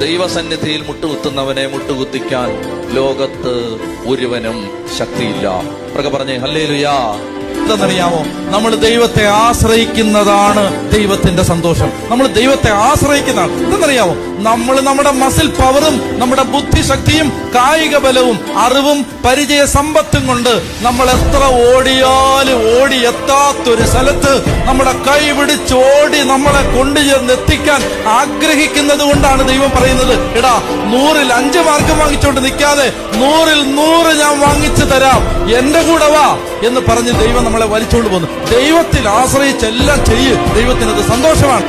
ദൈവസന്നിധിയിൽ മുട്ടുകുത്തുന്നവനെ മുട്ടുകുത്തിക്കാൻ ലോകത്ത് ഒരുവനും ശക്തിയില്ല. പറഞ്ഞേ ഹല്ലേലൂയാ. എന്തെന്നറിയാമോ? നമ്മൾ ദൈവത്തെ ആശ്രയിക്കുന്നതാണ് ദൈവത്തിന്റെ സന്തോഷം. നമ്മൾ ദൈവത്തെ ആശ്രയിക്കുന്നതാണ്. എന്തെന്നറിയാമോ? നമ്മൾ നമ്മുടെ മസിൽ പവറും നമ്മുടെ ബുദ്ധിശക്തിയും കായിക ബലവും അറിവും പരിചയ സമ്പത്തും കൊണ്ട് നമ്മൾ എത്ര ഓടിയാലും ഓടി എത്താത്തൊരു സ്ഥലത്ത് നമ്മുടെ കൈ പിടിച്ച് ഓടി നമ്മളെ കൊണ്ടുചെന്ന് എത്തിക്കാൻ ആഗ്രഹിക്കുന്നത് കൊണ്ടാണ് ദൈവം പറയുന്നത്, എടാ 100-ൽ 5 മാർക്ക് വാങ്ങിച്ചോണ്ട് നിൽക്കാതെ 100-ൽ 100 ഞാൻ വാങ്ങിച്ചു തരാം, എന്റെ കൂടെ വാ എന്ന് പറഞ്ഞ് ദൈവം നമ്മളെ വലിച്ചുകൊണ്ട് പോകുന്നു. ദൈവത്തിൽ ആശ്രയിച്ചെല്ലാം ചെയ്യ്, ദൈവത്തിനത് സന്തോഷമാണ്.